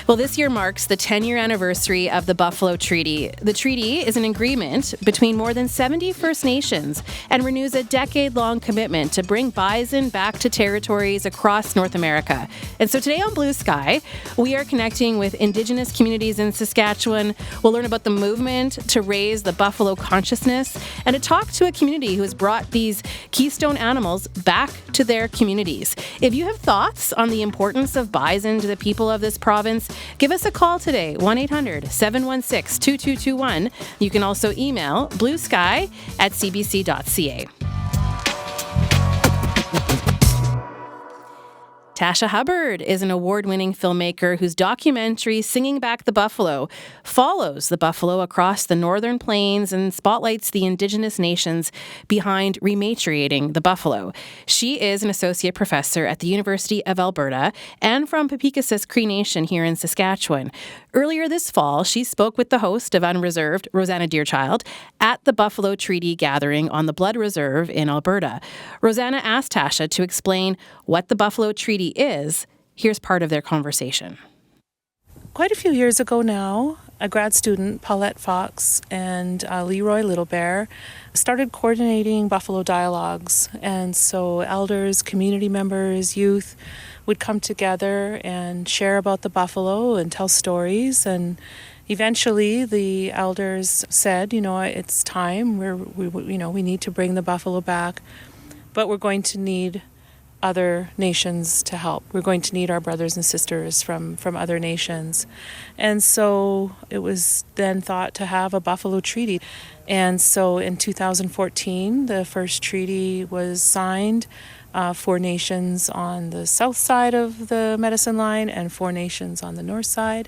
Well, this year marks the 10-year anniversary of the Buffalo Treaty. The treaty is an agreement between more than 70 First Nations and renews a decade-long commitment to bring bison back to territories across North America. And so today on Blue Sky, we are connecting with Indigenous communities in Saskatchewan. We'll learn about the movement to raise the buffalo consciousness and to talk to a community who has brought these keystone animals back to their communities. If you have thoughts on the importance of bison to the people of this province, give us a call today, 1-800-716-2221. You can also email bluesky@cbc.ca. Tasha Hubbard is an award-winning filmmaker whose documentary Singing Back the Buffalo follows the buffalo across the northern plains and spotlights the Indigenous nations behind rematriating the buffalo. She is an associate professor at the University of Alberta and from Peepeekisis Cree Nation here in Saskatchewan. Earlier this fall, she spoke with the host of Unreserved, Rosanna Deerchild, at the Buffalo Treaty Gathering on the Blood Reserve in Alberta. Rosanna asked Tasha to explain what the Buffalo Treaty is. Here's part of their conversation. Quite a few years ago now, a grad student, Paulette Fox, and Leroy Littlebear started coordinating Buffalo dialogues. And so elders, community members, youth would come together and share about the buffalo and tell stories. And eventually the elders said, it's time. We need to bring the buffalo back, but we're going to need other nations to help. We're going to need our brothers and sisters from other nations. And so it was then thought to have a Buffalo Treaty. And so in 2014, the first treaty was signed, 4 nations on the south side of the Medicine Line and 4 nations on the north side,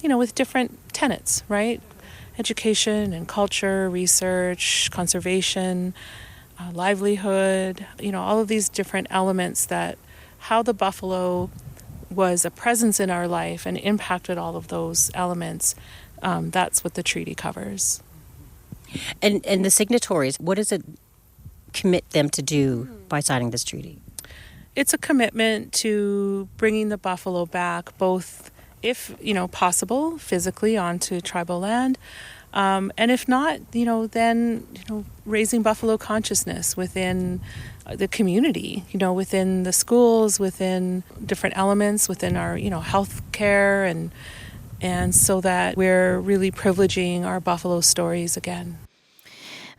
with different tenets, right? Education and culture, research, conservation, livelihood, all of these different elements that how the buffalo was a presence in our life and impacted all of those elements. That's what the treaty covers. And the signatories, what does it commit them to do by signing this treaty? It's a commitment to bringing the buffalo back, both if, possible, physically onto tribal land, and if not, then, raising buffalo consciousness within the community, within the schools, within different elements, within our, health care, and so that we're really privileging our buffalo stories again.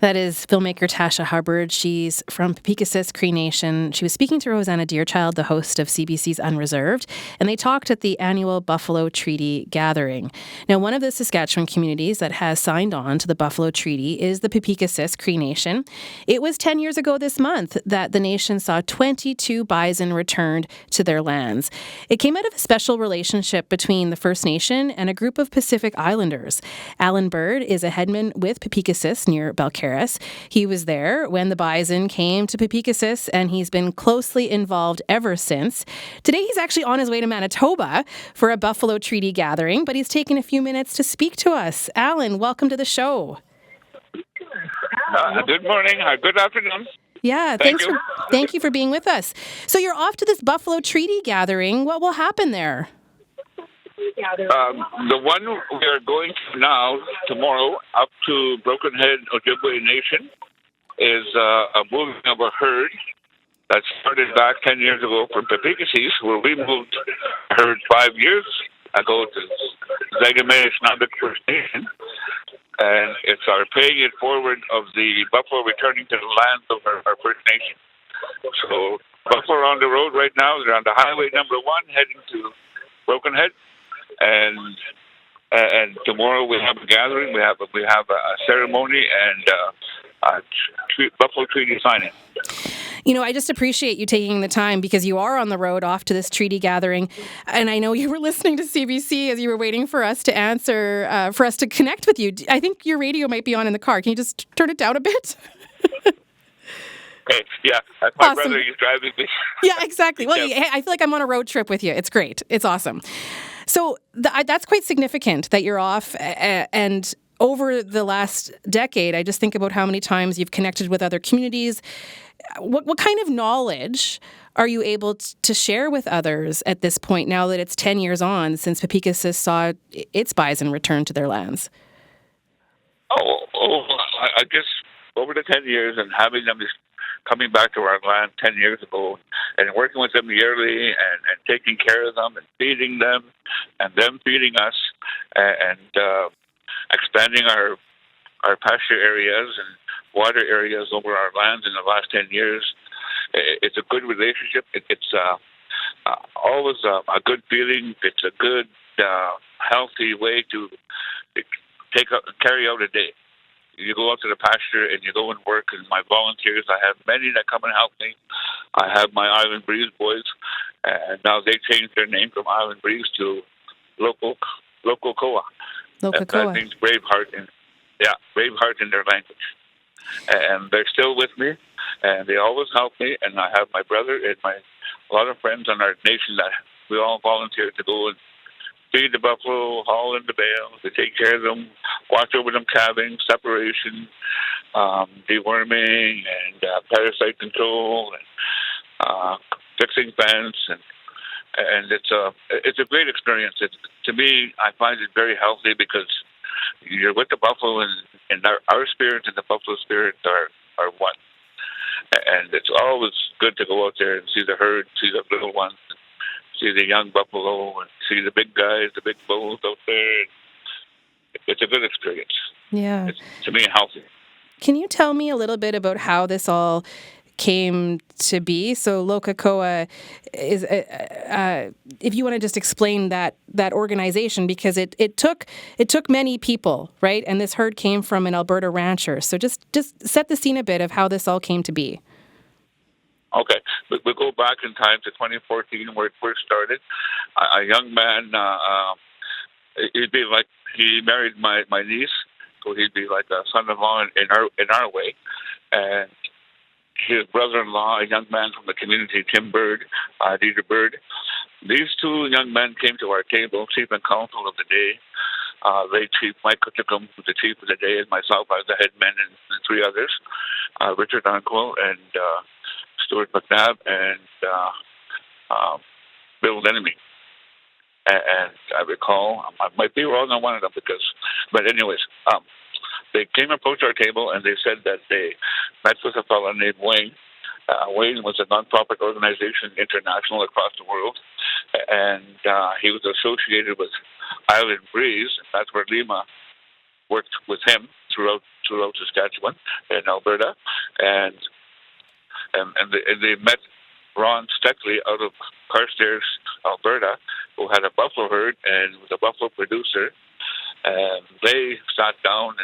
That is filmmaker Tasha Hubbard. She's from Peepeekisis Cree Nation. She was speaking to Rosanna Deerchild, the host of CBC's Unreserved, and they talked at the annual Buffalo Treaty Gathering. Now, one of the Saskatchewan communities that has signed on to the Buffalo Treaty is the Peepeekisis Cree Nation. It was 10 years ago this month that the nation saw 22 bison returned to their lands. It came out of a special relationship between the First Nation and a group of Pacific Islanders. Alan Bird is a headman with Peepeekisis near Belcarris. He was there when the bison came to Peepeekisis, and he's been closely involved ever since. Today, he's actually on his way to Manitoba for a Buffalo Treaty Gathering, but he's taken a few minutes to speak to us. Alan, welcome to the show. Good morning. Good afternoon. Yeah, thank you for being with us. So you're off to this Buffalo Treaty Gathering. What will happen there? The one we are going to now, tomorrow, up to Broken Head Ojibwe Nation, is a moving of a herd that started back 10 years ago from Peepeekisis, where we moved a herd 5 years ago to Zagamay First Nation. And it's our paying it forward of the buffalo returning to the lands of our First Nation. So buffalo are on the road right now. They're on the highway number 1 heading to Broken Head. And tomorrow we have a gathering. We have a ceremony and a Buffalo Treaty signing. I just appreciate you taking the time because you are on the road off to this treaty gathering. And I know you were listening to CBC as you were waiting for us to answer, for us to connect with you. I think your radio might be on in the car. Can you just turn it down a bit? Okay, yeah, that's my Awesome. brother. He's driving me. Yeah, exactly. Well, Yeah. I feel like I'm on a road trip with you. It's great. It's awesome. So that's quite significant that you're off and over the last decade, I just think about how many times you've connected with other communities. What kind of knowledge are you able to share with others at this point, now that it's 10 years on since Peepeekisis saw its bison return to their lands? I guess over the 10 years and having them coming back to our land 10 years ago and working with them yearly and taking care of them and feeding them and them feeding us and expanding our pasture areas and water areas over our lands in the last 10 years. It's a good relationship. It's always a good feeling. It's a good, healthy way to carry out a day. You go out to the pasture and you go and work, and my volunteers, I have many that come and help me. I have my Island Breeze boys, and now they changed their name from Island Breeze to Local Koa. That means Braveheart in their language. And they're still with me, and they always help me. And I have my brother and a lot of friends on our nation that we all volunteer to go and feed the buffalo, haul in the bales, to take care of them, watch over them calving, separation, deworming, and parasite control, and fixing fence, and it's a great experience. To me, I find it very healthy because you're with the buffalo, and our spirit and the buffalo spirit are one. And it's always good to go out there and see the herd, see the little ones, see the young buffalo, and see the big guys, the big bulls out there. It's a good experience. Yeah. It's, to me, healthy. Can you tell me a little bit about how this all came to be? So Lokakoa is, if you want to just explain that organization, because it took many people, right? And this herd came from an Alberta rancher. So just set the scene a bit of how this all came to be. Okay, we'll go back in time to 2014 where it first started. A young man, he'd be like, he married my niece, so he'd be like a son-in-law in our way, and his brother-in-law, a young man from the community, Tim Bird, Dieter Bird. These two young men came to our table, chief and council of the day. Late Chief Mike Kutchicum was the chief of the day, and myself as the head man, and three others, Richard Uncle and Stuart McNabb and Bill Lenemy. And I recall, I might be wrong on one of them but anyways, they came and approached our table and they said that they met with a fellow named Wayne. Wayne was a nonprofit organization, international across the world, and he was associated with Island Breeze. That's where Lima worked with him throughout Saskatchewan and Alberta, and they met Ron Steckley out of Carstairs, Alberta, who had a buffalo herd and was a buffalo producer. And they sat down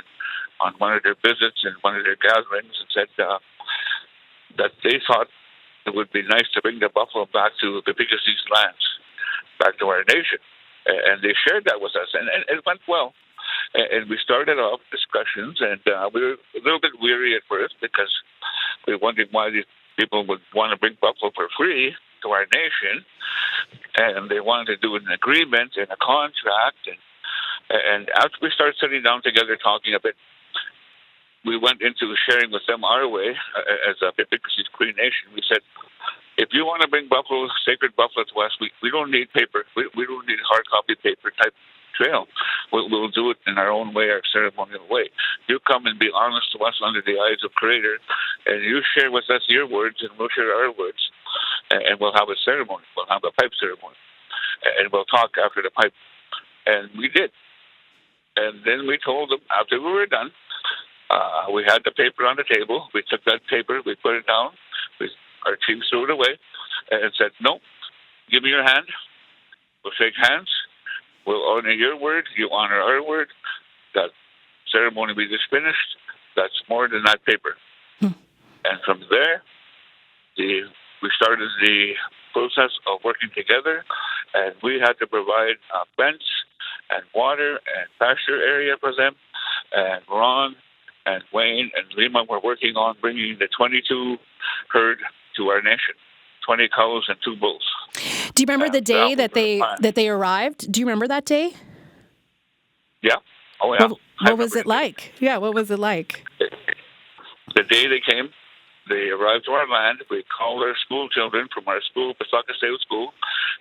on one of their visits and one of their gatherings and said that they thought it would be nice to bring the buffalo back to the Peepeekisis lands, back to our nation. And they shared that with us, and it went well. And we started off discussions, and we were a little bit weary at first because we wondered why these people would want to bring buffalo for free to our nation, and they wanted to do an agreement and a contract. And after we started sitting down together talking a bit, we went into sharing with them our way as a Peepeekisis Cree Nation. We said, if you want to bring buffalo, sacred buffalo to us, we don't need paper. We don't need hard copy paper type trail. We'll do it in our own way, our ceremonial way. You come and be honest to us under the eyes of Creator, and you share with us your words, and we'll share our words, and we'll have a ceremony. We'll have a pipe ceremony, and we'll talk after the pipe. And we did. And then we told them, after we were done, we had the paper on the table. We took that paper, we put it down, our chief threw it away, and said, no, give me your hand. We'll shake hands. We'll honor your word. You honor our word. That ceremony we just finished, that's more than that paper. And from there, we started the process of working together, and we had to provide a fence and water and pasture area for them. And Ron and Wayne and Lima were working on bringing the 22 herd to our nation, 20 cows and 2 bulls. Do you remember the day that they arrived? Do you remember that day? Yeah. Oh, yeah. What was it like? Yeah, what was it like? The day they came, they arrived to our land. We called our school children from our school, Peepeekisis School.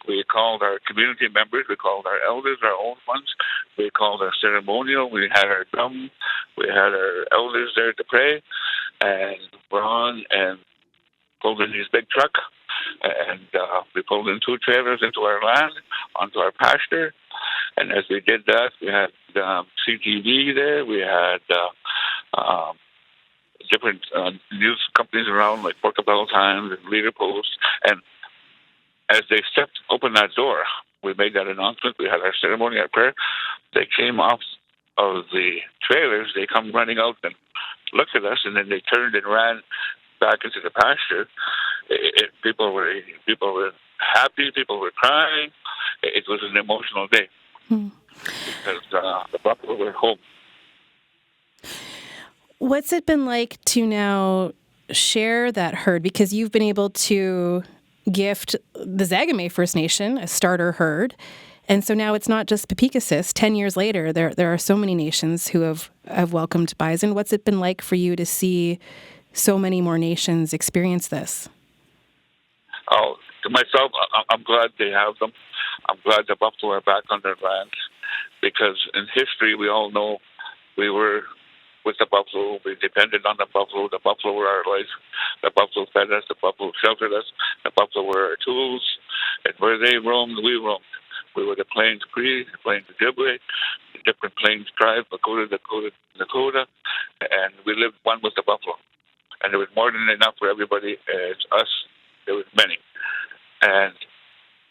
We called our community members. We called our elders, our own ones. We called our ceremonial. We had our drum. We had our elders there to pray. And we're on and pulled in these big truck. And we pulled in 2 trailers into our land, onto our pasture. And as we did that, we had CTV there. We had different news companies around, like Portobello Times and Leader Post. And as they opened that door, we made that announcement. We had our ceremony, our prayer. They came off of the trailers. They come running out and looked at us, and then they turned and ran back into the pasture. People were happy. People were crying. It was an emotional day because the buffalo were home. What's it been like to now share that herd? Because you've been able to gift the Zagame First Nation a starter herd. And so now it's not just Peepeekisis. 10 years later, there are so many nations who have welcomed bison. What's it been like for you to see so many more nations experience this? Oh, to myself, I'm glad they have them. I'm glad the buffalo are back on their land, because in history, we all know we were with the buffalo. We depended on the buffalo. The buffalo were our life. The buffalo fed us. The buffalo sheltered us. The buffalo were our tools. And where they roamed, we roamed. We were the Plains Cree, the Plains Ojibwe, the different Plains tribes, Dakota, and we lived one with the buffalo. And there was more than enough for everybody. It's us. There was many. And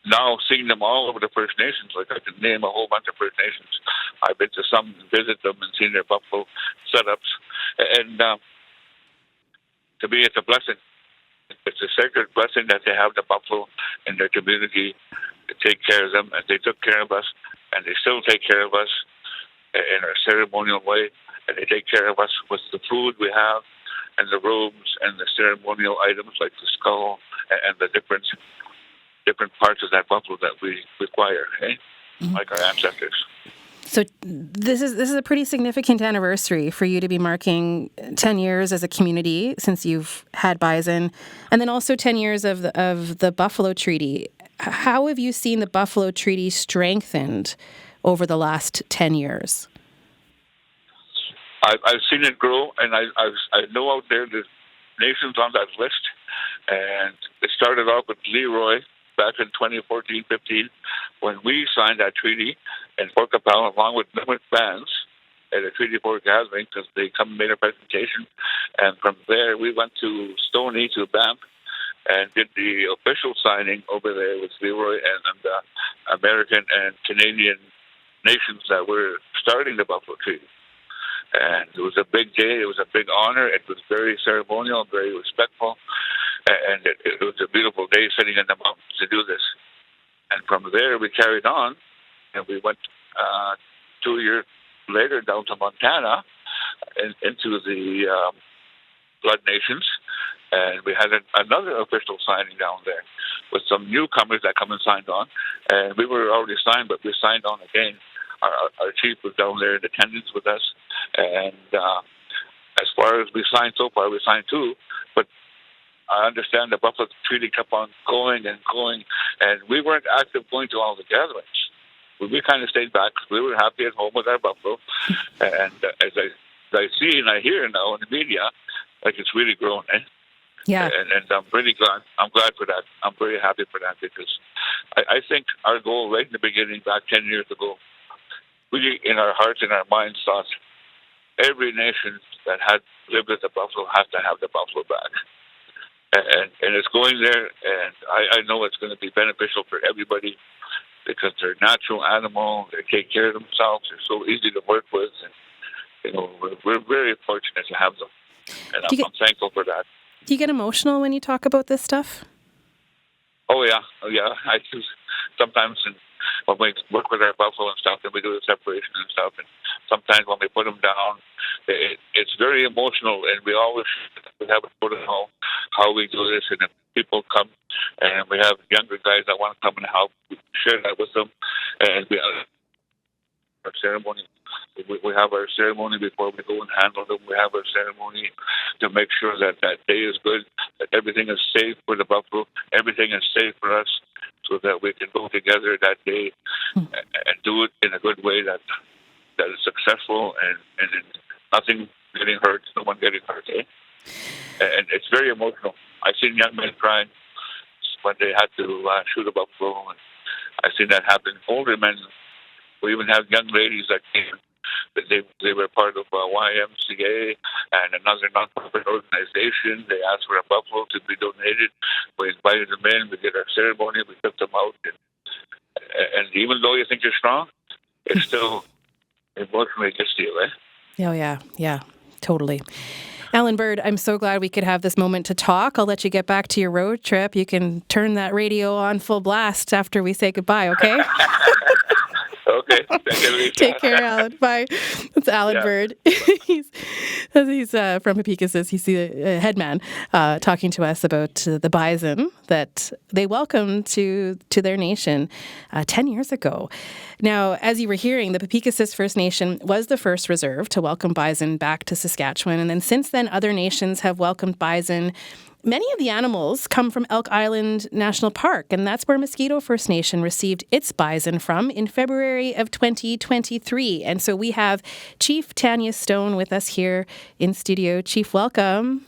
now seeing them all over the First Nations, like I can name a whole bunch of First Nations. I've been to some and visit them and seen their buffalo setups. And to me, it's a blessing. It's a sacred blessing that they have the buffalo in their community to take care of them. And they took care of us, and they still take care of us in our ceremonial way. And they take care of us with the food we have and the robes and the ceremonial items like the skull and the different parts of that buffalo that we require, like our ancestors. So this is a pretty significant anniversary for you to be marking 10 years as a community since you've had bison, and then also 10 years of the Buffalo Treaty. How have you seen the Buffalo Treaty strengthened over the last 10 years? I've seen it grow, and I know out there there's nations on that list, and it started off with Leroy back in 2014-15 when we signed that treaty in Port Capel along with different bands at a Treaty Board gathering, because they come and made a presentation. And from there, we went to Stoney, to Banff, and did the official signing over there with Leroy and the American and Canadian nations that were starting the Buffalo Treaty. And it was a big day. It was a big honor. It was very ceremonial, very respectful. And it was a beautiful day sitting in the mountains to do this. And from there, we carried on, and we went 2 years later down to Montana into the Blood Nations. And we had another official signing down there with some newcomers that come and signed on. And we were already signed, but we signed on again. Our chief was down there in attendance with us. And as far as we signed so far, we signed 2. But I understand the Buffalo Treaty kept on going and going. And we weren't active going to all the gatherings. We kind of stayed back because we were happy at home with our buffalo. And as I see and I hear now in the media, like it's really grown, Yeah. And I'm really glad. I'm glad for that. I'm very happy for that, because I think our goal right in the beginning, back 10 years ago, we in our hearts and our minds thought every nation that had lived with the buffalo has to have the buffalo back. And it's going there, and I know it's going to be beneficial for everybody, because they're a natural animal. They take care of themselves. They're so easy to work with, and we're very fortunate to have them. And I'm thankful for that. Do you get emotional when you talk about this stuff? Oh yeah. I do sometimes, and when we work with our buffalo and stuff, and we do the separation and stuff, and sometimes when we put them down, it's very emotional, and we always have a protocol how we do this. And if people come, and we have younger guys that want to come and help, we share that with them, and we have our ceremony we have our ceremony before we go and handle them. We have our ceremony to make sure that that day is good, that everything is safe for the buffalo, everything is safe for us, so that we can go together that day and do it in a good way that is successful and nothing getting hurt, no one getting hurt. Eh? And it's very emotional. I've seen young men crying when they had to shoot a buffalo, and I've seen that happen. Older men, we even have young ladies that came. They were part of YMCA and another nonprofit organization. They asked for a buffalo to be donated. We invited them in. We did our ceremony. We took them out. And even though you think you're strong, it's still emotionally gets to you, eh? Oh, yeah, totally. Alan Bird, I'm so glad we could have this moment to talk. I'll let you get back to your road trip. You can turn that radio on full blast after we say goodbye, okay? Okay. Take care, Alan. Bye. That's Alan Bird. he's from Peepeekisis. He's the headman talking to us about the bison that they welcomed to their nation 10 years ago. Now, as you were hearing, the Peepeekisis First Nation was the first reserve to welcome bison back to Saskatchewan. And then since then, other nations have welcomed bison. Many of the animals come from Elk Island National Park, and that's where Mosquito First Nation received its bison from in February of 2023. And so we have Chief Tanya Stone with us here in studio. Chief, welcome.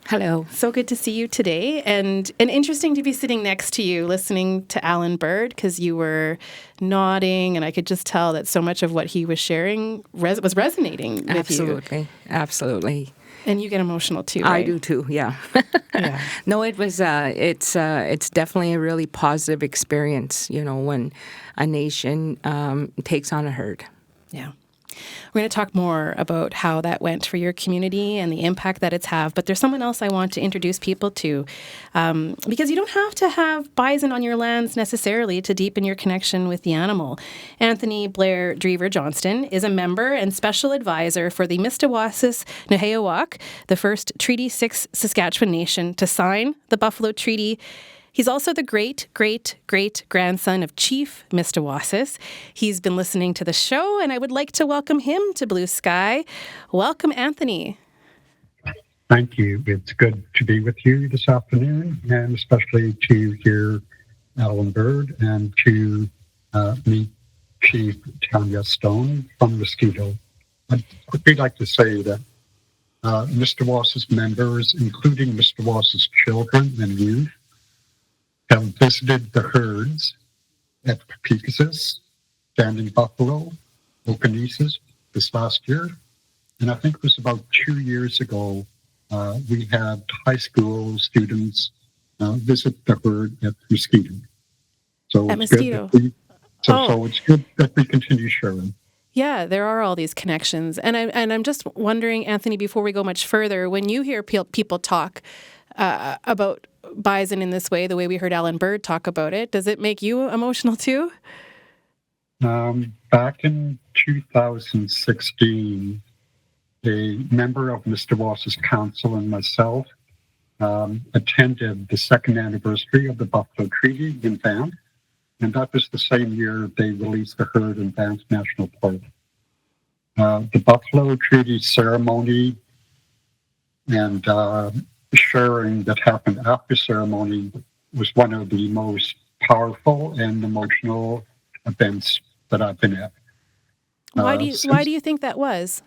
Hello. So good to see you today, and interesting to be sitting next to you listening to Alan Bird, because you were nodding, and I could just tell that so much of what he was sharing was resonating with you. Absolutely. And you get emotional too, right? I do too, yeah. Yeah. No, it was. It's definitely a really positive experience. You know, when a nation takes on a herd. Yeah. We're going to talk more about how that went for your community and the impact that it's had. But there's someone else I want to introduce people to, because you don't have to have bison on your lands necessarily to deepen your connection with the animal. Anthony Blair Drever Johnston is a member and special advisor for the Mistawasis Neheyawak, the first Treaty 6 Saskatchewan nation to sign the Buffalo Treaty. He's also the great-great-great-grandson of Chief Mistawasis. He's been listening to the show, and I would like to welcome him to Blue Sky. Welcome, Anthony. Thank you. It's good to be with you this afternoon, and especially to hear Alan Bird and to meet Chief Tanya Stone from Mosquito. I'd quickly like to say that Mistawasis members, including Mistawasis children and youth, have visited the herds at Peepeekisis, Standing Buffalo, Okonesis this last year. And I think it was about 2 years ago, we had high school students visit the herd at Mosquito. So at it's Mosquito. Good so it's good that we continue sharing. Yeah, there are all these connections. And I'm just wondering, Anthony, before we go much further, when you hear people talk about bison in this way, the way we heard Alan Bird talk about it, does it make you emotional too? Back in 2016, a member of Mistawasis Council and myself attended the second anniversary of the Buffalo Treaty in Banff, and that was the same year they released the herd in Banff National Park. The Buffalo Treaty ceremony and sharing that happened after ceremony was one of the most powerful and emotional events that I've been at. Why do you think that was?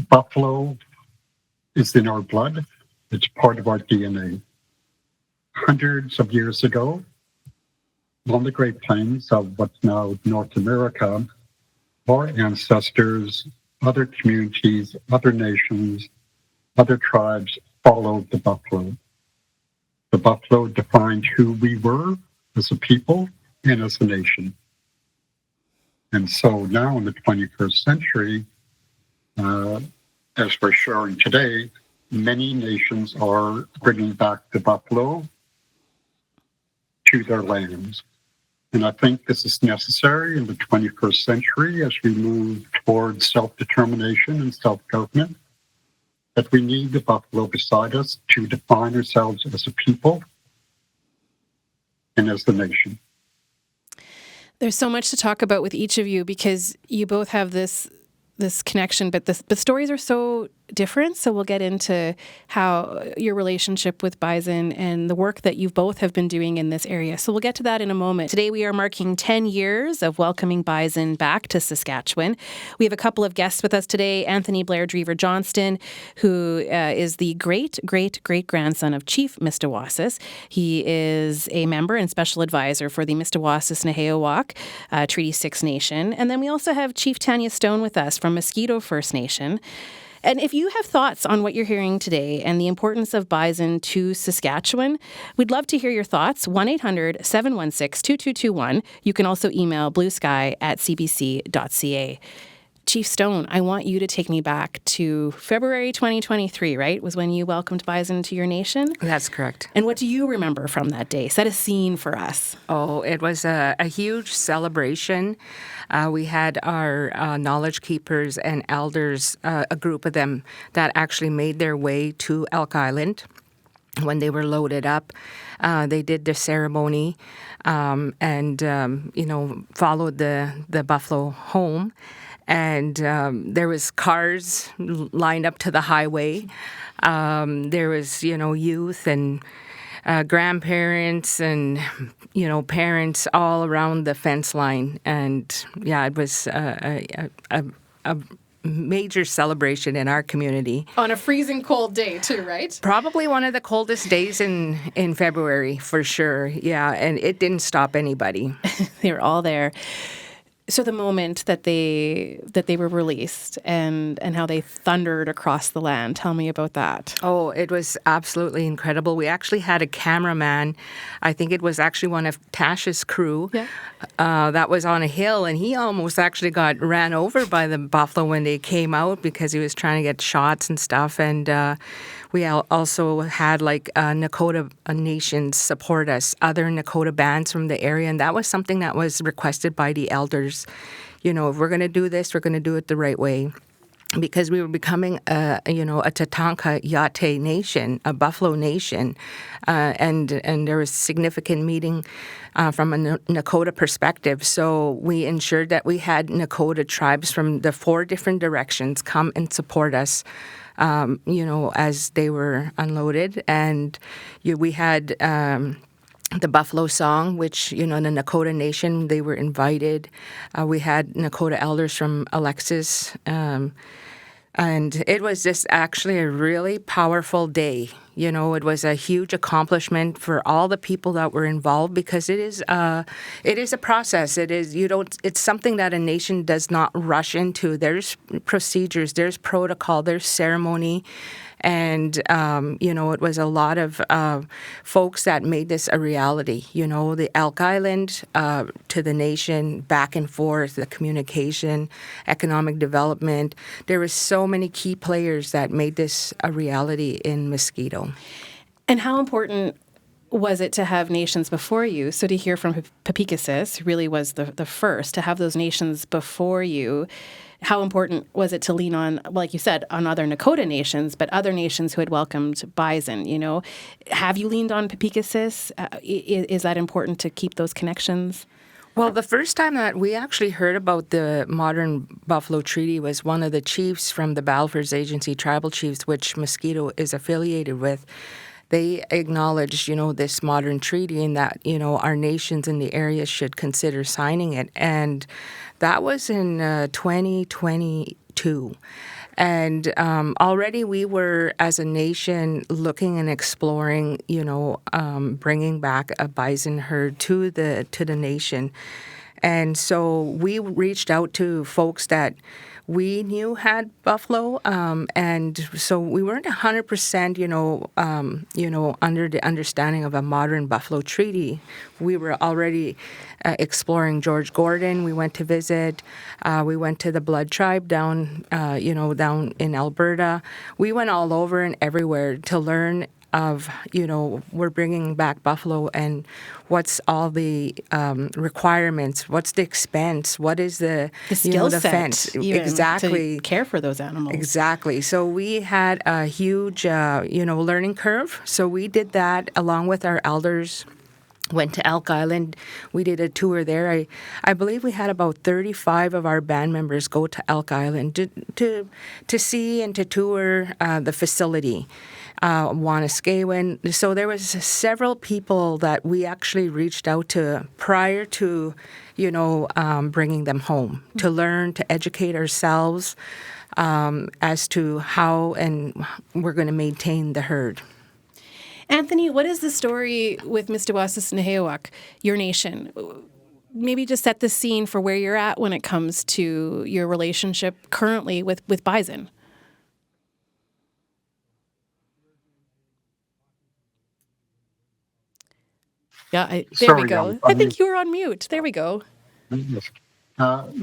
Buffalo is in our blood. It's part of our DNA. Hundreds of years ago, on the Great Plains of what's now North America, our ancestors, other communities, other nations, other tribes followed the buffalo. The buffalo defined who we were as a people and as a nation. And so now in the 21st century, as we're sharing today, many nations are bringing back the buffalo to their lands. And I think this is necessary in the 21st century as we move towards self-determination and self-government, that we need the buffalo beside us to define ourselves as a people and as the nation. There's so much to talk about with each of you because you both have this connection, but the stories are so different. So we'll get into how your relationship with bison and the work that you both have been doing in this area. So we'll get to that in a moment. Today we are marking 10 years of welcoming bison back to Saskatchewan. We have a couple of guests with us today. Anthony Blair Drever Johnston, who is the great-great-great-grandson of Chief Mistawasis. He is a member and special advisor for the Mistawasis-Neheyawak Treaty 6 Nation. And then we also have Chief Tanya Stone with us from Mosquito First Nation. And if you have thoughts on what you're hearing today and the importance of bison to Saskatchewan, we'd love to hear your thoughts. 1-800-716-2221. You can also email bluesky@cbc.ca. Chief Stone, I want you to take me back to February 2023, right? Was when you welcomed bison to your nation? That's correct. And what do you remember from that day? Set a scene for us. Oh, it was a huge celebration. We had our knowledge keepers and elders, a group of them that actually made their way to Elk Island. When they were loaded up, they did the ceremony and followed the buffalo home. And there was cars lined up to the highway. There was, youth and grandparents and, parents all around the fence line. And, yeah, it was a major celebration in our community. On a freezing cold day, too, right? Probably one of the coldest days in February, for sure. Yeah, and it didn't stop anybody. They were all there. So the moment that they were released and how they thundered across the land, tell me about that. Oh, it was absolutely incredible. We actually had a cameraman. I think it was actually one of Tasha's crew that was on a hill, and he almost actually got ran over by the buffalo when they came out because he was trying to get shots and stuff. And we also had Nakota nations support us, other Nakota bands from the area, and that was something that was requested by the elders. If we're going to do this, we're going to do it the right way. Because we were becoming a Tatanka Yate nation, a buffalo nation, and there was significant meeting from a Nakota perspective. So we ensured that we had Nakota tribes from the 4 different directions come and support us, as they were unloaded. And we had the Buffalo Song, which, the Nakota Nation, they were invited. We had Nakota elders from Alexis. And it was just actually a really powerful day. It was a huge accomplishment for all the people that were involved because it is a process. It's something that a nation does not rush into. There's procedures, there's protocol, there's ceremony. And, it was a lot of folks that made this a reality. The Elk Island to the nation, back and forth, the communication, economic development. There were so many key players that made this a reality in Mosquito. And how important was it to have nations before you? So to hear from Peepeekisis really was the first, to have those nations before you. How important was it to lean on, like you said, on other Nakota nations, but other nations who had welcomed bison, Have you leaned on Peepeekisis? Is that important to keep those connections? Well, the first time that we actually heard about the modern Buffalo Treaty was one of the chiefs from the Battle First Agency, tribal chiefs, which Mosquito is affiliated with. They acknowledged, this modern treaty and that, our nations in the area should consider signing it. And that was in 2022. And already we were, as a nation, looking and exploring, bringing back a bison herd to the nation. And so we reached out to folks that we knew had buffalo, and so we weren't 100%, under the understanding of a modern buffalo treaty. We were already exploring George Gordon. We went to visit. We went to the Blood Tribe down in Alberta. We went all over and everywhere to learn of, we're bringing back buffalo and what's all the requirements, what's the expense, what is the skill set, fence. Exactly. To care for those animals. Exactly. So we had a huge, learning curve. So we did that along with our elders. went to Elk Island. We did a tour there. I believe we had about 35 of our band members go to Elk Island to see and to tour the facility. Wanaskewin. So there was several people that we actually reached out to prior to, bringing them home to learn, to educate ourselves as to how and we're going to maintain the herd. Anthony, what is the story with Mistawasis Nehewak, your nation? Maybe just set the scene for where you're at when it comes to your relationship currently with bison. Yeah, there we go. I think you were on mute. There we go. Yes.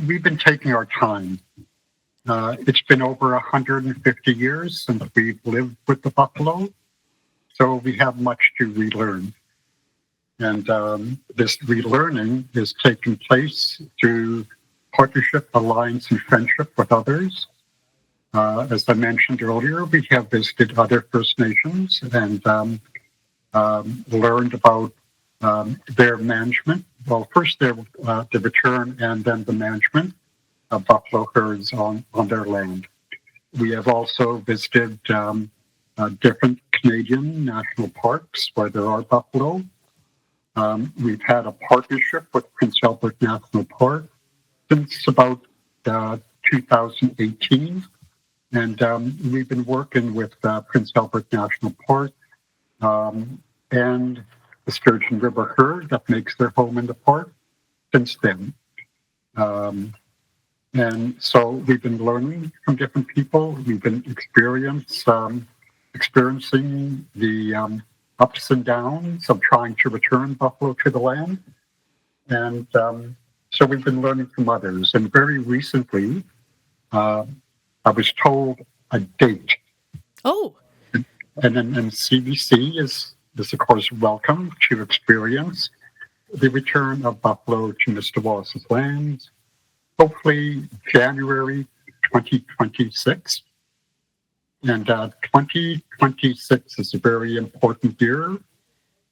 We've been taking our time. It's been over 150 years since we've lived with the buffalo, so we have much to relearn. And this relearning is taking place through partnership, alliance, and friendship with others. As I mentioned earlier, we have visited other First Nations and learned about their management. Well, first the return and then the management of buffalo herds on their land. We have also visited different Canadian national parks where there are buffalo. We've had a partnership with Prince Albert National Park since about 2018. And we've been working with Prince Albert National Park and the Sturgeon River herd that makes their home in the park since then. And so we've been learning from different people. We've been experiencing the ups and downs of trying to return buffalo to the land. And so we've been learning from others. And very recently, I was told a date. Oh. And CBC is of course welcome to experience the return of buffalo to Mr. Wallace's lands, hopefully January 2026. And 2026 is a very important year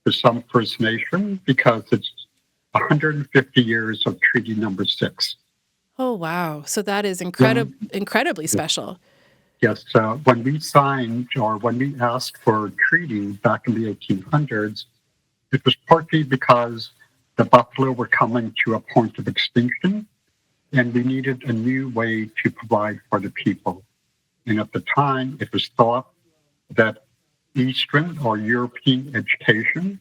for some First Nation because it's 150 years of Treaty Number 6. Oh, wow. So that is incredibly special. Yes. When we signed or when we asked for a treaty back in the 1800s, it was partly because the buffalo were coming to a point of extinction and we needed a new way to provide for the people. And at the time, it was thought that Eastern or European education,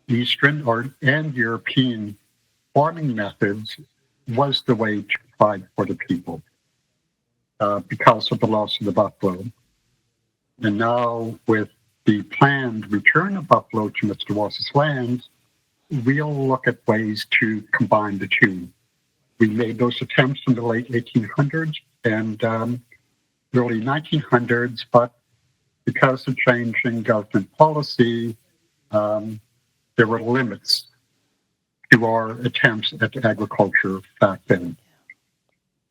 and European farming methods was the way to provide for the people because of the loss of the buffalo. And now with the planned return of buffalo to Mr. Wallace's lands, we'll look at ways to combine the two. We made those attempts in the late 1800s and early 1900s, but because of changing government policy, there were limits to our attempts at agriculture back then.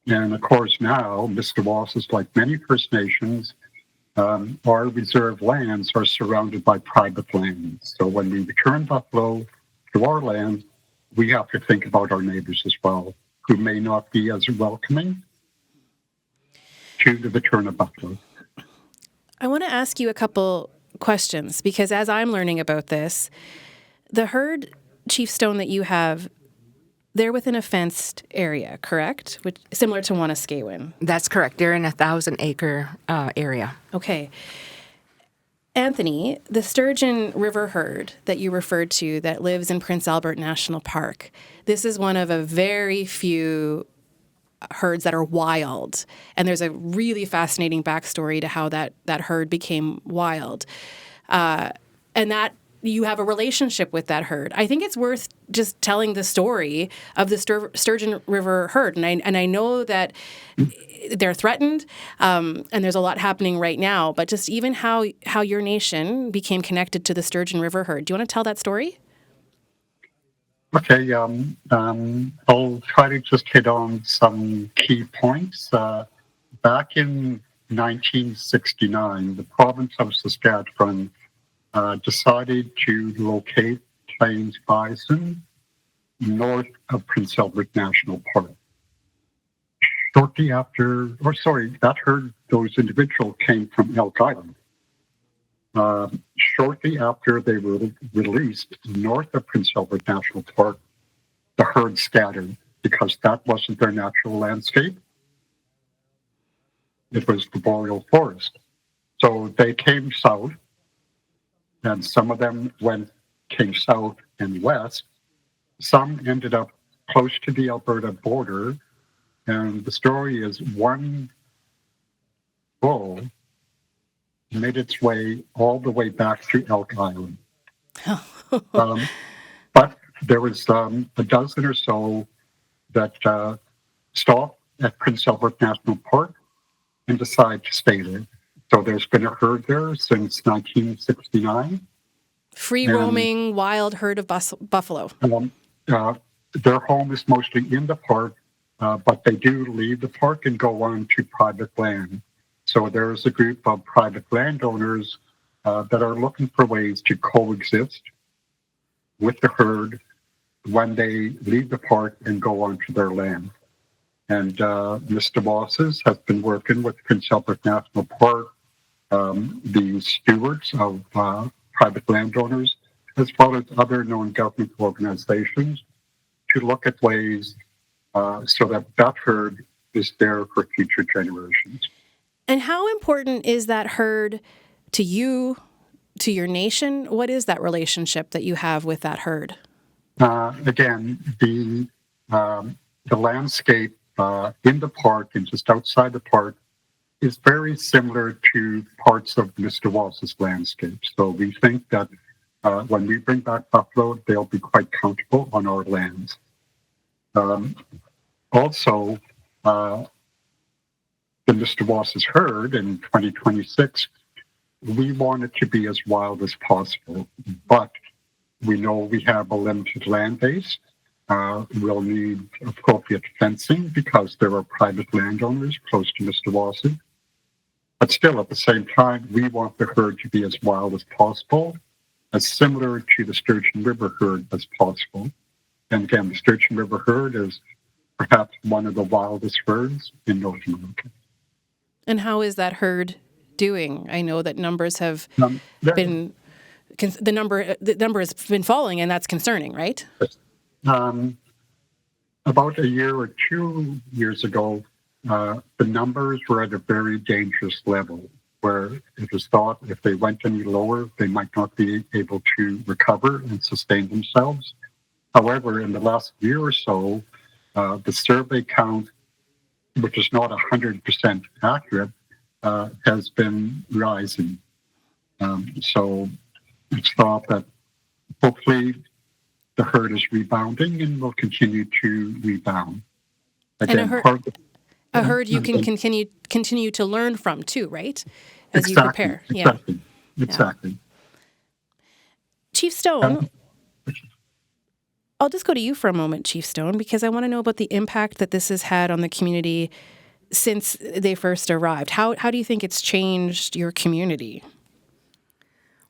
And of course now, Mr. Wallace's, like many First Nations, our reserve lands are surrounded by private lands. So when we return buffalo to our land, we have to think about our neighbors as well, who may not be as welcoming to the return of buffalo. I want to ask you a couple questions because as I'm learning about this, the herd chiefstone that you have, they're within a fenced area, correct? Which similar to Wanaskewin. That's correct. They're in a 1,000-acre area. Okay. Anthony, the Sturgeon River herd that you referred to that lives in Prince Albert National Park, this is one of a very few herds that are wild. And there's a really fascinating backstory to how that herd became wild. And that you have a relationship with that herd. I think it's worth just telling the story of the Sturgeon River herd. And I know that they're threatened, and there's a lot happening right now, but just even how your nation became connected to the Sturgeon River herd. Do you want to tell that story? Okay, I'll try to just hit on some key points. Back in 1969, the province of Saskatchewan decided to locate Plains bison north of Prince Albert National Park. Shortly after, that herd, those individuals came from Elk Island. Shortly after they were released north of Prince Albert National Park, the herd scattered because that wasn't their natural landscape. It was the boreal forest. So they came south, and some of them came south and west. Some ended up close to the Alberta border, and the story is one bull made its way all the way back to Elk Island. But there was a dozen or so that stopped at Prince Albert National Park and decided to stay there. So there's been a herd there since 1969. Free-roaming, wild herd of buffalo. Their home is mostly in the park, but they do leave the park and go on to private land. So there's a group of private landowners that are looking for ways to coexist with the herd when they leave the park and go onto their land. And Mr. Mosses has been working with Prince Albert National Park, the stewards of private landowners, as well as other non-government organizations, to look at ways so that that herd is there for future generations. And how important is that herd to you, to your nation? What is that relationship that you have with that herd? Again, the landscape in the park and just outside the park is very similar to parts of Mr. Wallace's landscape. So we think that when we bring back buffalo, they'll be quite comfortable on our lands. Also, the Mr. Wallace's herd in 2026, we want it to be as wild as possible, but we know we have a limited land base. We'll need appropriate fencing because there are private landowners close to Mr. Wallace. But still, at the same time, we want the herd to be as wild as possible, as similar to the Sturgeon River herd as possible. And again, the Sturgeon River herd is perhaps one of the wildest herds in North America. And how is that herd doing? I know that numbers have been the number has been falling, and that's concerning, right? About a year or 2 years ago, the numbers were at a very dangerous level, where it was thought if they went any lower, they might not be able to recover and sustain themselves. However, in the last year or so, the survey count, which is not 100% accurate, has been rising. So it's thought that hopefully the herd is rebounding and will continue to rebound. Again, and a herd you can continue to learn from too, right? As you prepare. Exactly. Chief Stone, I'll just go to you for a moment, Chief Stone, because I want to know about the impact that this has had on the community since they first arrived. How do you think it's changed your community?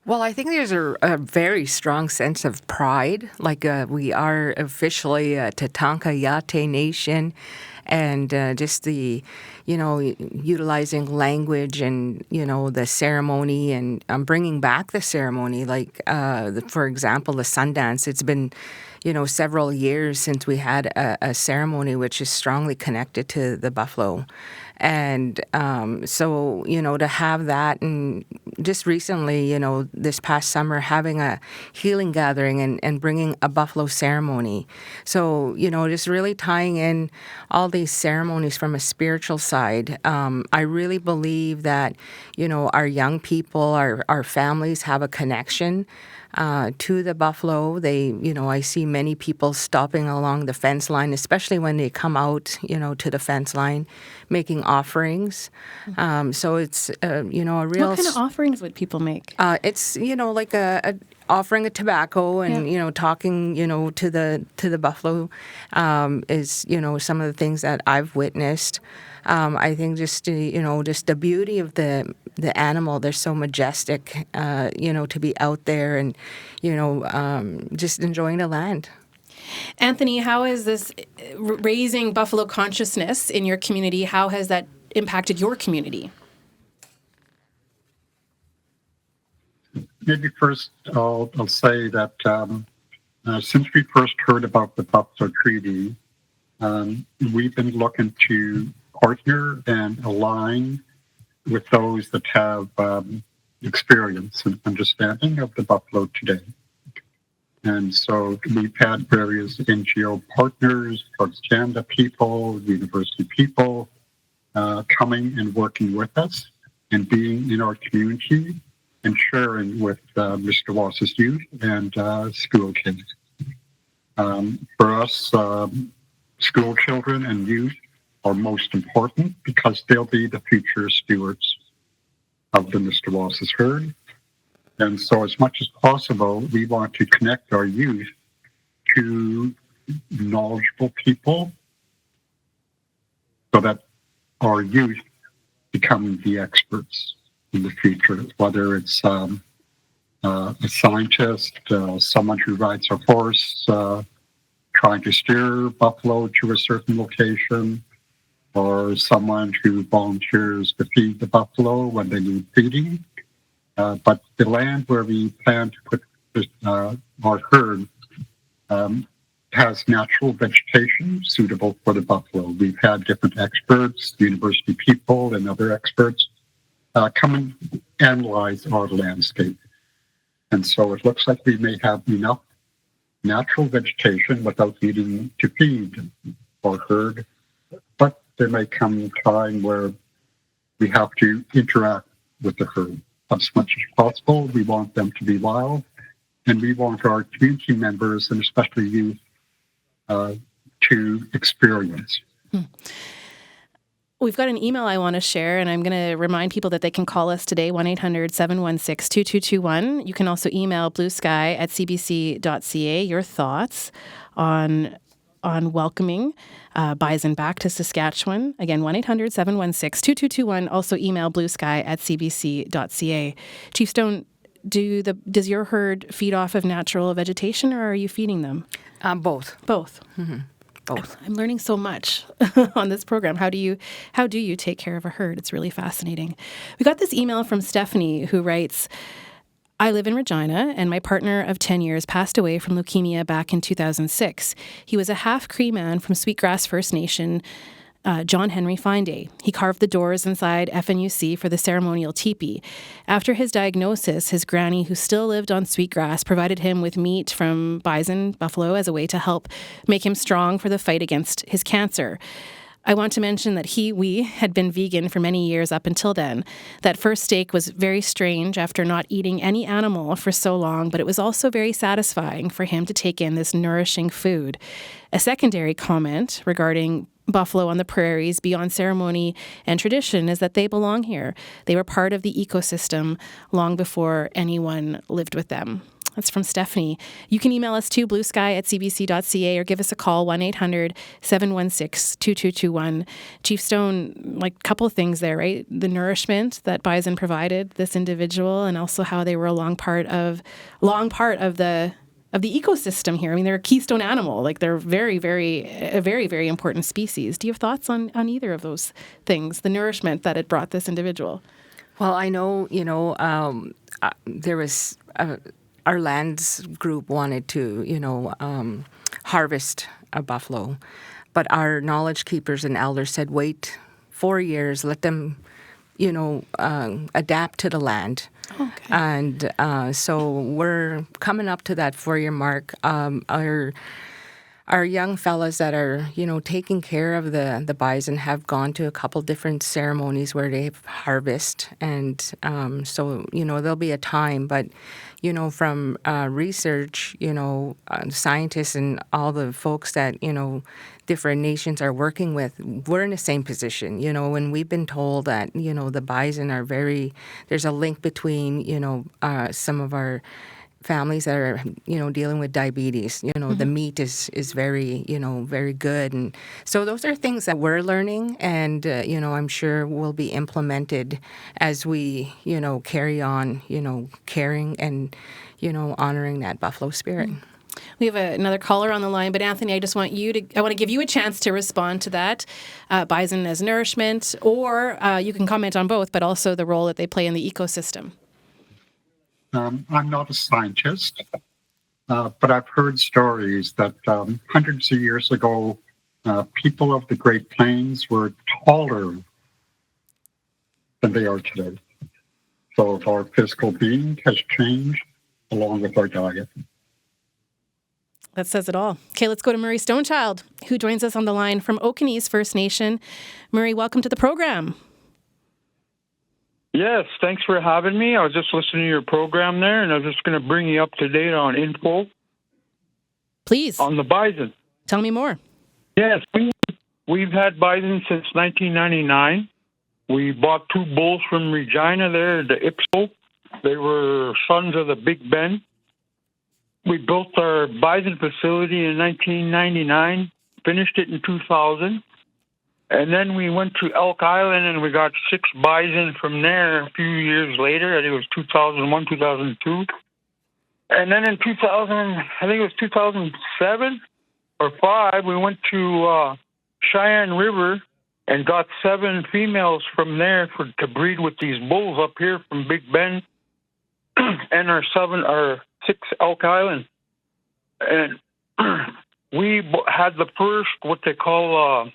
Well, I think there's a very strong sense of pride. Like we are officially a Tatanka Yate Nation, and just the, utilizing language and, the ceremony and bringing back the ceremony. Like, for example, the Sundance, it's been, several years since we had a ceremony which is strongly connected to the buffalo. And so, to have that, and just recently, this past summer, having a healing gathering and bringing a buffalo ceremony. So, just really tying in all these ceremonies from a spiritual side. I really believe that, our young people, our families have a connection to the buffalo. They, I see many people stopping along the fence line, especially when they come out, to the fence line, making offerings. So it's, a real... What kind of offerings would people make? It's, like offering a tobacco and talking to the buffalo is some of the things that I've witnessed. I think just the beauty of the animal. They're so majestic, to be out there and just enjoying the land. Anthony, how is this raising buffalo consciousness in your community? How has that impacted your community? Maybe first I'll say that since we first heard about the Buffalo Treaty, we've been looking to partner and align with those that have experience and understanding of the buffalo today. And so we've had various NGO partners, Parks Canada people, university people coming and working with us and being in our community and sharing with Mr. Wass's youth and school kids. For us, school children and youth are most important because they'll be the future stewards of the Mr. Wass's herd. And so as much as possible, we want to connect our youth to knowledgeable people so that our youth become the experts in the future, whether it's a scientist, someone who rides a horse, trying to steer buffalo to a certain location, or someone who volunteers to feed the buffalo when they need feeding. But the land where we plan to put our herd has natural vegetation suitable for the buffalo. We've had different experts, university people and other experts, come and analyze our landscape. And so it looks like we may have enough natural vegetation without needing to feed our herd. But there may come a time where we have to interact with the herd. As much as possible, we want them to be wild, and we want our community members, and especially youth, to experience. We've got an email I want to share, and I'm going to remind people that they can call us today, 1-800-716-2221. You can also email bluesky@cbc.ca your thoughts on welcoming bison back to Saskatchewan. Again, 1-800-716-2221. Also email bluesky@cbc.ca. Chief Stone, does your herd feed off of natural vegetation, or are you feeding them? Both. Both. Mm-hmm. Both. I'm learning so much on this program. How do you take care of a herd? It's really fascinating. We got this email from Stephanie who writes, I live in Regina, and my partner of 10 years passed away from leukemia back in 2006. He was a half-Cree man from Sweetgrass First Nation, John Henry Finday. He carved the doors inside FNUC for the ceremonial teepee. After his diagnosis, his granny, who still lived on Sweetgrass, provided him with meat from bison, buffalo, as a way to help make him strong for the fight against his cancer. I want to mention that we had been vegan for many years up until then. That first steak was very strange after not eating any animal for so long, but it was also very satisfying for him to take in this nourishing food. A secondary comment regarding buffalo on the prairies beyond ceremony and tradition is that they belong here. They were part of the ecosystem long before anyone lived with them. That's from Stephanie. You can email us too, bluesky@cbc.ca, or give us a call, 1-800-716-2221. Chief Stone, like a couple of things there, right? The nourishment that bison provided this individual, and also how they were a long part of the ecosystem here. I mean, they're a keystone animal. Like, they're a very, very important species. Do you have thoughts on either of those things, the nourishment that it brought this individual? Well, I know, there was our lands group wanted to, harvest a buffalo, but our knowledge keepers and elders said, wait 4 years, let them, adapt to the land. Okay. And so we're coming up to that 4-year mark. Our young fellas that are, taking care of the bison have gone to a couple different ceremonies where they harvest. And so, there'll be a time. But, from research, scientists and all the folks that, different nations are working with, we're in the same position, when we've been told that, the bison are there's a link between, some of our families that are, dealing with diabetes. The meat is very, very good. And so those are things that we're learning and, I'm sure will be implemented as we, carry on, caring and, honoring that buffalo spirit. We have another caller on the line, but Anthony, I want to give you a chance to respond to that. Bison as nourishment, or you can comment on both, but also the role that they play in the ecosystem. I'm not a scientist, but I've heard stories that hundreds of years ago, people of the Great Plains were taller than they are today. So our physical being has changed along with our diet. That says it all. Okay, let's go to Murray Stonechild, who joins us on the line from Peepeekisis First Nation. Murray, welcome to the program. Yes, thanks for having me. I was just listening to your program there, and I was just going to bring you up to date on info. Please. On the bison. Tell me more. Yes, we've had bison since 1999. We bought 2 bulls from Regina there, the Ipso. They were sons of the Big Ben. We built our bison facility in 1999, finished it in 2000. And then we went to Elk Island and we got 6 bison from there a few years later. I think it was 2001, 2002. And then in 2007 or 5, we went to Cheyenne River and got 7 females from there to breed with these bulls up here from Big Bend and our 6 Elk Island. And we had the first, what they call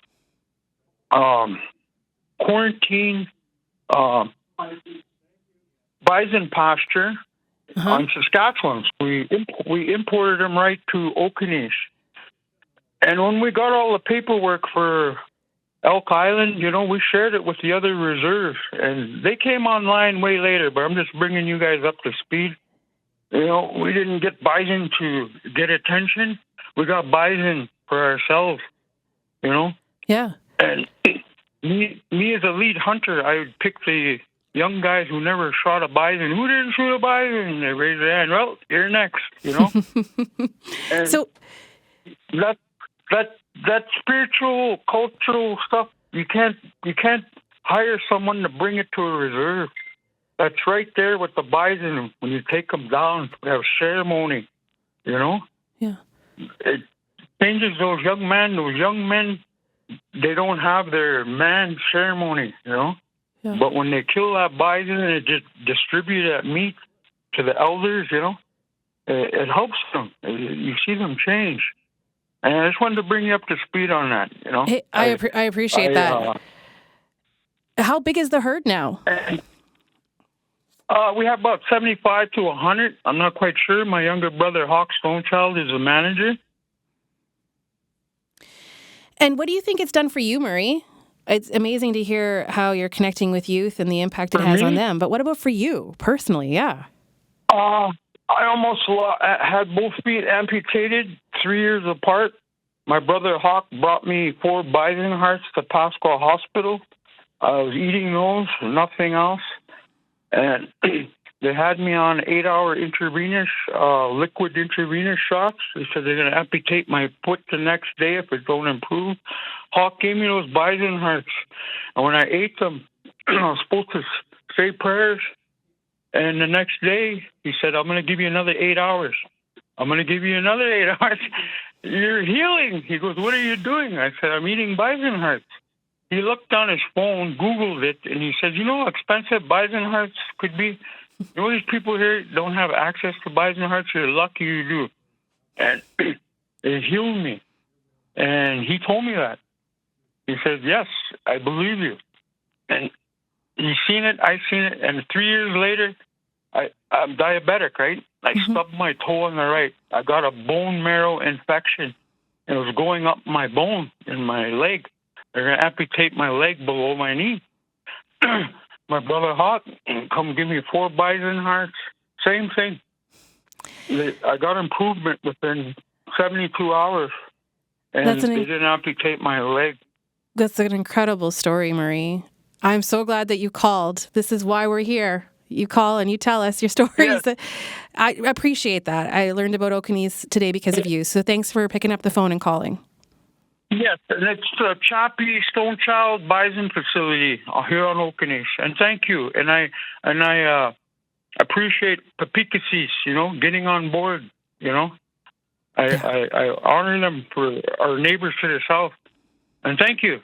quarantine bison pasture on Saskatchewan. We imported them right to Okanish. And when we got all the paperwork for Elk Island, we shared it with the other reserves. And they came online way later, but I'm just bringing you guys up to speed. We didn't get bison to get attention. We got bison for ourselves, Yeah. And me as a lead hunter, I would pick the young guys who never shot a bison. Who didn't shoot a bison? They raise their hand. Well, you're next, And so that spiritual, cultural stuff, you can't hire someone to bring it to a reserve. That's right there with the bison. When you take them down, we have ceremony, Yeah. It changes those young men. Those young men, they don't have their man ceremony, Yeah. But when they kill that bison and they just distribute that meat to the elders, it helps them. You see them change. And I just wanted to bring you up to speed on that, Hey, I appreciate that. How big is the herd now? We have about 75 to 100. I'm not quite sure. My younger brother, Hawk Stonechild, is the manager. And what do you think it's done for you, Murray? It's amazing to hear how you're connecting with youth and the impact it has on them. But what about for you personally? Yeah. I almost had both feet amputated 3 years apart. My brother Hawk brought me 4 bison hearts to Pasqua Hospital. I was eating those, nothing else. And they had me on 8-hour intravenous, liquid intravenous shots. They said they're going to amputate my foot the next day if it don't improve. Hawk gave me those bison hearts. And when I ate them, I was supposed to say prayers. And the next day, he said, I'm going to give you another 8 hours. I'm going to give you another 8 hours. You're healing. He goes, what are you doing? I said, I'm eating bison hearts. He looked on his phone, Googled it, and he said, how expensive bison hearts could be? These people here don't have access to bison hearts. You're lucky you do. And it healed me. And he told me that. He said, yes, I believe you. And he's seen it, I've seen it. And 3 years later, I'm diabetic, right? I stubbed my toe on the right. I got a bone marrow infection. It was going up my bone in my leg. They're going to amputate my leg below my knee. My brother Hawk come give me 4 bison hearts. Same thing. I got improvement within 72 hours. And they didn't amputate my leg. That's an incredible story, Murray. I'm so glad that you called. This is why we're here. you call and you tell us your stories. Yes. I appreciate that. I learned about Okonees today because of you. So thanks for picking up the phone and calling. Yes, and it's the Choppy Stonechild Bison Facility here on Okonees. And thank you. And I appreciate Peepeekisis, getting on board. I honor them for our neighbors to the south. And thank you.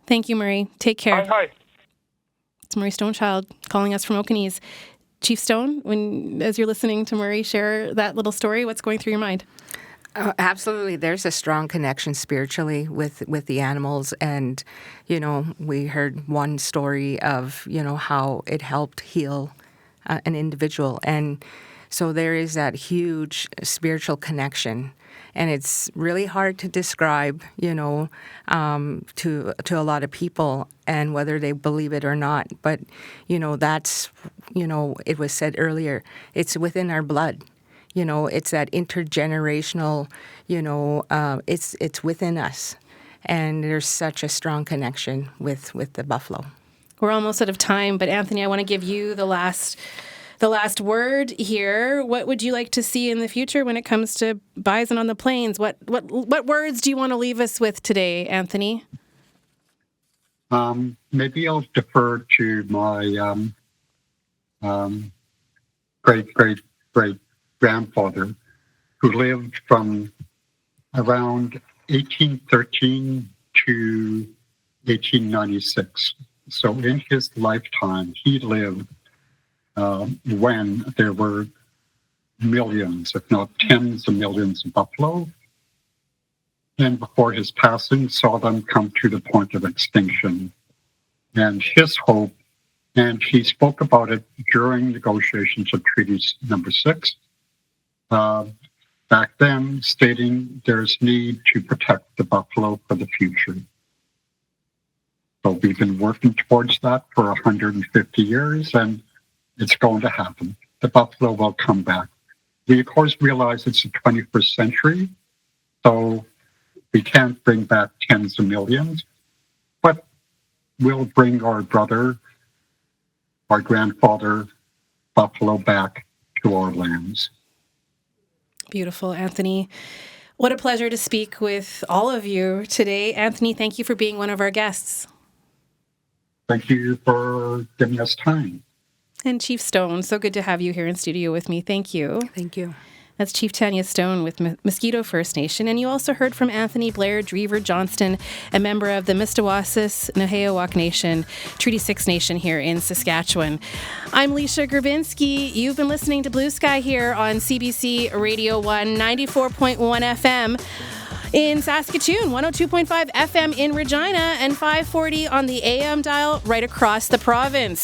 Thank you, Murray. Take care. Hi. It's Murray Stonechild calling us from Okonees. Chief Stone, as you're listening to Murray share that little story, what's going through your mind? Absolutely. There's a strong connection spiritually with the animals. And, we heard one story of, how it helped heal an individual. And so there is that huge spiritual connection. And it's really hard to describe, to a lot of people and whether they believe it or not. But, that's, it was said earlier, it's within our blood. It's that intergenerational, it's within us. And there's such a strong connection with the buffalo. We're almost out of time, but Anthony, I want to give you the last word here. What would you like to see in the future when it comes to bison on the plains? What words do you want to leave us with today, Anthony? Maybe I'll defer to my great grandfather, who lived from around 1813 to 1896. So in his lifetime, he lived when there were millions, if not tens of millions of buffalo. And before his passing, saw them come to the point of extinction. And his hope, and he spoke about it during negotiations of Treaty Number 6, back then, stating there's need to protect the buffalo for the future. So we've been working towards that for 150 years, and it's going to happen. The buffalo will come back. We, of course, realize it's the 21st century, so we can't bring back tens of millions, but we'll bring our brother, our grandfather, buffalo back to our lands. Beautiful, Anthony. What a pleasure to speak with all of you today. Anthony, thank you for being one of our guests. Thank you for giving us time. And Chief Stone, so good to have you here in studio with me. Thank you. Thank you. That's Chief Tanya Stone with Mosquito First Nation. And you also heard from Anthony Blair Drever Johnston, a member of the Mistawasis Nehiyawak Nation, Treaty 6 Nation here in Saskatchewan. I'm Leisha Grabinski. You've been listening to Blue Sky here on CBC Radio 1, 94.1 FM in Saskatoon, 102.5 FM in Regina, and 540 on the AM dial right across the province.